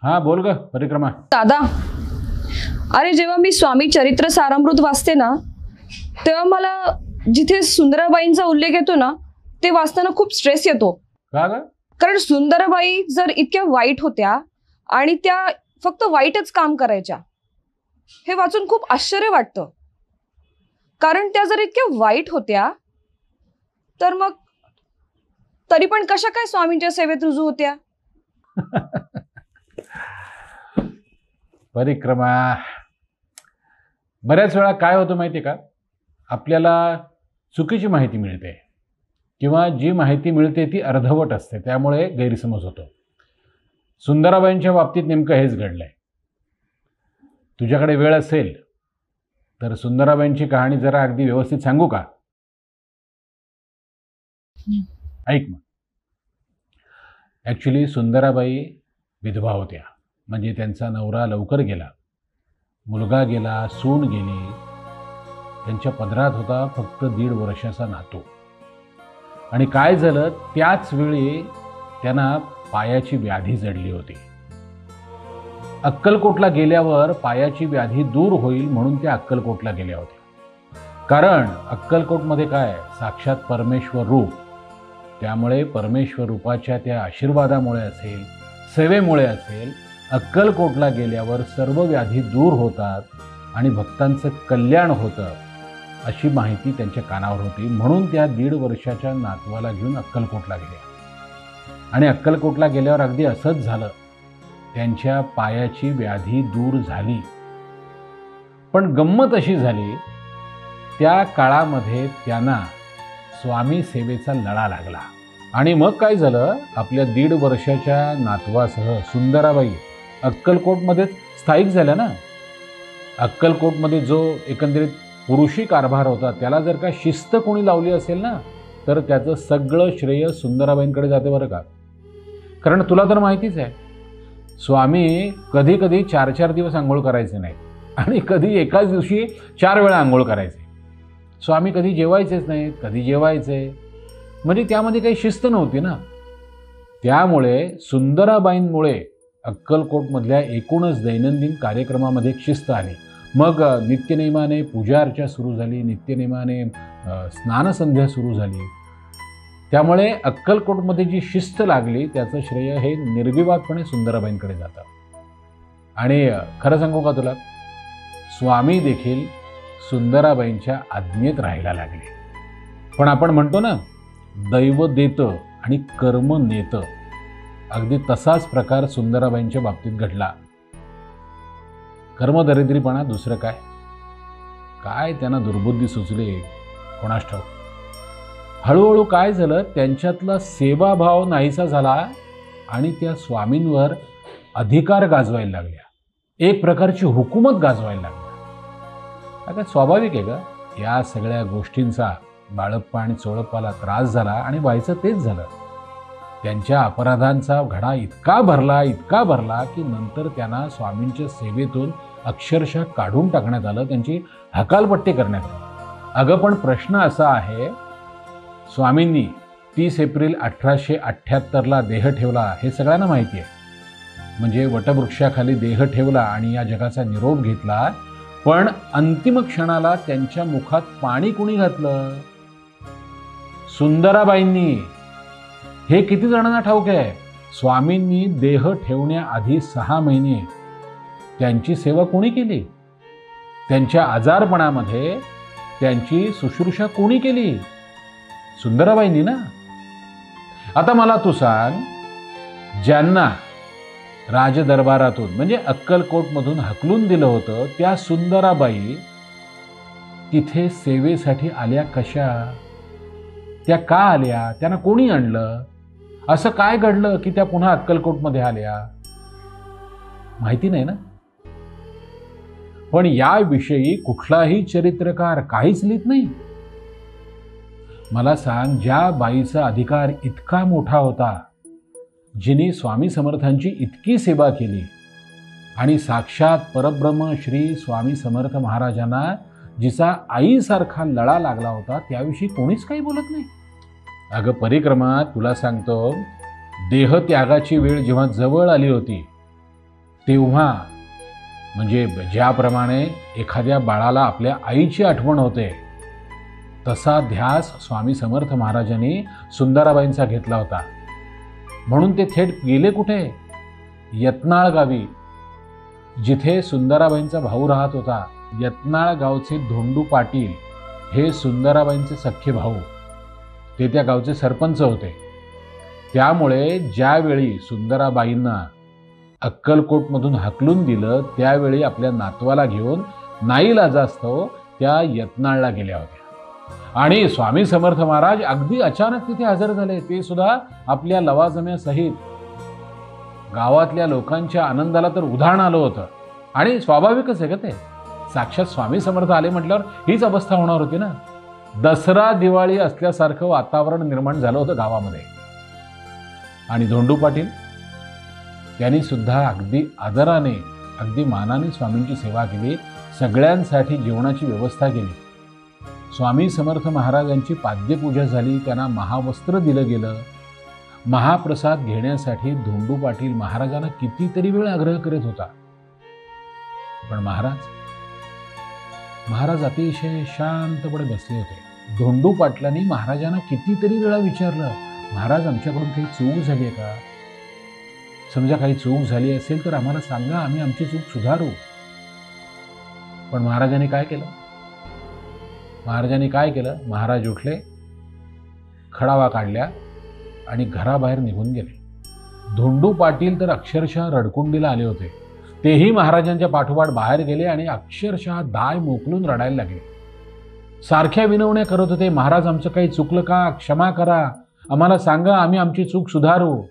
हा बोल ग परिक्रमा. दादा, अरे जेव्हा मी स्वामी चरित्र सारामृत वाचते ना, तेव्हा मला जिथे सुंदराबाईंचा उल्लेख येतो ना, ते वाचताना खूप स्ट्रेस येतो. का ग? कारण सुंदराबाई जर इतक्या वाईट होत्या आणि त्या फक्त वाईटच काम करायच्या, हे वाचून खूप आश्चर्य वाटतं. कारण त्या जर इतक्या वाईट होत्या तर मग तरी पण कशा काय स्वामींच्या सेवेत रुजू होत्या? परिक्रमा, बऱ्याच वेळा काय होतं माहिती आहे का, आपल्याला चुकीची माहिती मिळते किंवा जी माहिती मिळते ती अर्धवट असते, त्यामुळे गैरसमज होतो. सुंदराबाईंच्या बाबतीत नेमकं हेच घडलंय. तुझ्याकडे वेळ असेल तर सुंदराबाईंची कहाणी जरा अगदी व्यवस्थित सांगू का? ऐक मग. ॲक्च्युली सुंदराबाई विधवा होत्या, म्हणजे त्यांचा नवरा लवकर गेला, मुलगा गेला, सून गेली. त्यांच्या पदरात होता फक्त 1.5 वर्षाचा नातू. आणि काय झालं, त्याच वेळी त्यांना पायाची व्याधी जडली होती. अक्कलकोटला गेल्यावर पायाची व्याधी दूर होईल म्हणून त्या अक्कलकोटला गेल्या होत्या. कारण अक्कलकोटमध्ये काय, साक्षात परमेश्वर रूप. त्यामुळे परमेश्वर रूपाच्या त्या आशीर्वादामुळे असेल, सेवेमुळे असेल, अक्कलकोटला गेल्यावर सर्व व्याधी दूर होतात आणि भक्तांचं कल्याण होतं, अशी माहिती त्यांच्या कानावर होती. म्हणून त्या 1.5 वर्षाच्या नातवाला घेऊन अक्कलकोटला गेल्या. आणि अक्कलकोटला गेल्यावर अगदी असंच झालं, त्यांच्या पायाची व्याधी दूर झाली. पण गंमत अशी झाली, त्या काळामध्ये त्यांना स्वामी सेवेचा लळा लागला. आणि मग काय झालं, आपल्या 1.5 वर्षाच्या नातवासह सुंदराबाई अक्कलकोटमध्येच स्थायिक झाल्या ना. अक्कलकोटमध्ये जो एकंदरीत पुरुषी कारभार होता, त्याला जर का शिस्त कोणी लावली असेल ना, तर त्याचं सगळं श्रेय सुंदराबाईंकडे जाते बरं का. कारण तुला तर माहितीच आहे, स्वामी कधी कधी 4-4 दिवस आंघोळ करायचे नाही आणि कधी एकाच दिवशी 4 वेळा आंघोळ करायचे. स्वामी कधी जेवायचेच नाहीत, कधी जेवायचे, म्हणजे त्यामध्ये काही शिस्त नव्हती ना. त्यामुळे सुंदराबाईंमुळे अक्कलकोटमधल्या एकूणच दैनंदिन कार्यक्रमामध्ये एक शिस्त आली. मग नित्यनेमाने पूजा अर्चा सुरू झाली, नित्यनेमाने स्नानसंध्या सुरू झाली. त्यामुळे अक्कलकोटमध्ये जी शिस्त लागली त्याचं श्रेय हे निर्विवादपणे सुंदराबाईंकडे जातं. आणि खरं सांगू का तुला, स्वामी देखील सुंदराबाईंच्या आज्ञेत राहायला लागले. पण आपण म्हणतो ना, दैव देतं आणि कर्म नेतं, अगदी तसाच प्रकार सुंदराबाईंच्या बाबतीत घडला. कर्मदरिद्रीपणा, दुसरं काय, काय त्यांना दुर्बुद्धी सुचली कोणास ठाऊक. हळूहळू काय झालं, त्यांच्यातला सेवाभाव नाहीसा झाला आणि त्या स्वामींवर अधिकार गाजवायला लागल्या, एक प्रकारची हुकूमत गाजवायला लागल्या. आता स्वाभाविक आहे का, या सगळ्या गोष्टींचा बाळप्पा आणि चोळप्पाला त्रास झाला आणि व्हायचं तेच झालं. त्यांच्या अपराधांचा घडा इतका भरला की नंतर त्यांना स्वामींच्या सेवेतून अक्षरशः काढून टाकण्यात आलं, त्यांची हकालपट्टी करण्यात आली. अगं पण प्रश्न असा आहे, स्वामींनी 30 एप्रिल 1878ला देह ठेवला, हे सगळ्यांना माहिती आहे. म्हणजे वटवृक्षाखाली देह ठेवला आणि या जगाचा निरोप घेतला. पण अंतिम क्षणाला त्यांच्या मुखात पाणी कोणी घातलं? सुंदराबाईंनी. हे किती जणांना ठाऊक आहे? स्वामींनी देह ठेवण्याआधी 6 महिने त्यांची सेवा कोणी केली? त्यांच्या आजारपणामध्ये त्यांची शुश्रूषा कोणी केली? सुंदराबाईंनी ना. आता मला तू सांग, ज्यांना राजदरबारातून म्हणजे अक्कलकोटमधून हकलून दिलं होतं, त्या सुंदराबाई तिथे सेवेसाठी आल्या कशा? त्या का आल्या? त्यांना कोणी आणलं? असं काय घडलं की त्या पुन्हा अक्कलकोटमध्ये आल्या? माहिती नाही ना. पण याविषयी कुठलाही चरित्रकार काहीच लिहित नाही. मला सांग, ज्या बाईचा अधिकार इतका मोठा होता, जिने स्वामी समर्थांची इतकी सेवा केली आणि साक्षात परब्रह्म श्री स्वामी समर्थ महाराजांना जिचा आईसारखा लळा लागला होता, त्याविषयी कोणीच काही बोलत नाही. अगं परिक्रमा, तुला सांगतो, देहत्यागाची वेळ जेव्हा जवळ आली होती, तेव्हा म्हणजे ज्याप्रमाणे एखाद्या बाळाला आपल्या आईची आठवण होते, तसा ध्यास स्वामी समर्थ महाराजांनी सुंदराबाईंचा घेतला होता. म्हणून ते थेट गेले कुठे? यत्नाळ गावी, जिथे सुंदराबाईंचा भाऊ राहत होता. यत्नाळ गावचे धोंडू पाटील हे सुंदराबाईंचे सख्खे भाऊ, ते त्या गावचे सरपंच होते. त्यामुळे ज्यावेळी सुंदराबाईंना अक्कलकोटमधून हाकलून दिलं, त्यावेळी आपल्या नातवाला घेऊन नाईलाजास्तव त्या यत्नाळला गेल्या होत्या. आणि स्वामी समर्थ महाराज अगदी अचानक तिथे हजर झाले, ते सुद्धा आपल्या लवाजम्यासहित. गावातल्या लोकांच्या आनंदाला तर उधाण आलं होतं. आणि स्वाभाविकच आहे का ते, साक्षात स्वामी समर्थ आले म्हटल्यावर हीच अवस्था होणार होती ना. दसरा दिवाळी असल्यासारखं वातावरण निर्माण झालं होतं गावामध्ये. आणि धोंडू पाटील त्यांनी सुद्धा अगदी आदराने, अगदी मानाने स्वामींची सेवा केली. सगळ्यांसाठी जेवणाची व्यवस्था केली. स्वामी समर्थ महाराजांची पाद्यपूजा झाली, त्यांना महावस्त्र दिलं गेलं. महाप्रसाद घेण्यासाठी धोंडू पाटील महाराजांना कितीतरी वेळ आग्रह करत होता. पण महाराज अतिशय शांतपणे बसले होते. धोंडू पाटलांनी महाराजांना कितीतरी वेळा विचारलं, महाराज आमच्याकडून काही चूक झाली आहे का? समजा काही चूक झाली असेल तर आम्हाला सांगा, आम्ही आमची चूक सुधारू. पण महाराजांनी काय केलं? महाराज उठले, खडावा काढल्या आणि घराबाहेर निघून गेले. धोंडू पाटील तर अक्षरशः रडकुंडीला आले होते. तेही महाराजांच्या पाठोपाठ बाहेर गेले आणि अक्षरशः दाय मोकलून रडायला लागले. सारख्या विनवण्या करत होते, महाराज आमचं काही चुकलं का? क्षमा करा, आम्हाला सांगा, आम्ही आमची चूक सुधारू.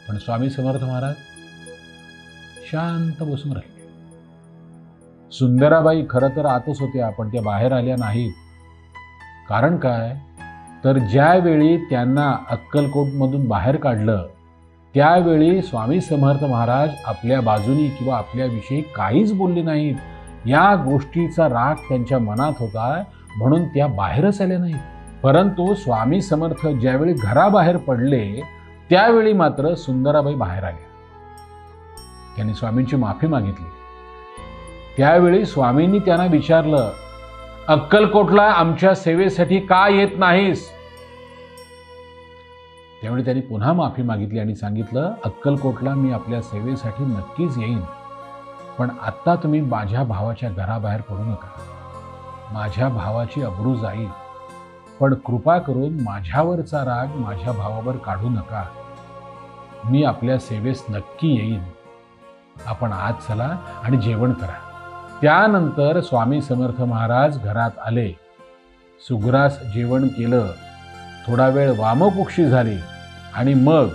पण स्वामी समर्थ महाराज शांत बसून राहिले. सुंदराबाई खरं तर आतच होत्या, पण त्या बाहेर आल्या नाहीत. कारण काय तर ज्यावेळी त्यांना अक्कलकोटमधून बाहेर काढलं, त्यावेळी स्वामी समर्थ महाराज आपल्या बाजूनी किंवा आपल्याविषयी काहीच बोलले नाहीत. या गोष्टीचा राग त्यांच्या मनात होता, म्हणून त्या बाहेरच आल्या नाहीत. परंतु स्वामी समर्थ ज्यावेळी घराबाहेर पडले, त्यावेळी मात्र सुंदराबाई बाहेर आल्या. त्यांनी स्वामींची माफी मागितली. त्यावेळी स्वामींनी त्यांना विचारलं, अक्कलकोटला आमच्या सेवेसाठी का येत नाहीस? त्यावेळी त्यांनी पुन्हा माफी मागितली आणि सांगितलं, अक्कलकोटला मी आपल्या सेवेसाठी नक्कीच येईन, पण आत्ता तुम्ही माझ्या भावाच्या घराबाहेर पडू नका. माझ्या भावाची अब्रू जाईल, पण कृपा करून माझ्यावरचा राग माझ्या भावावर काढू नका. मी आपल्या सेवेस नक्की येईन. आपण आज चला आणि जेवण करा. त्यानंतर स्वामी समर्थ महाराज घरात आले. सुग्रास जेवण केलं. थोडा वेळ वामकुक्षी झाली आणि मग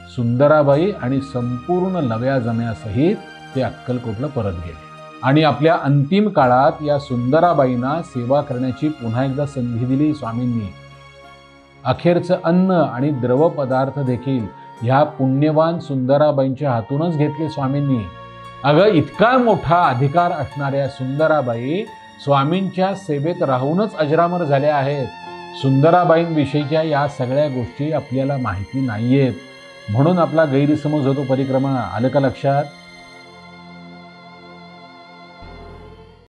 सुंदराबाई आणि संपूर्ण लव्या जम्यासहित ते अक्कलकोटला परत गेले. आणि आपल्या अंतिम काळात या सुंदराबाईंना सेवा करण्याची पुन्हा एकदा संधी दिली स्वामींनी. अखेरचं अन्न आणि द्रव पदार्थ देखील ह्या पुण्यवान सुंदराबाईंच्या हातूनच घेतले स्वामींनी. अगं, इतका मोठा अधिकार असणाऱ्या सुंदराबाई स्वामींच्या सेवेत राहूनच अजरामर झाल्या आहेत. सुंदराबाईंविषयीच्या या सगळ्या गोष्टी आपल्याला माहिती नाहीयेत, म्हणून आपला गैरसमज होतो परिक्रमा. आलं का लक्षात?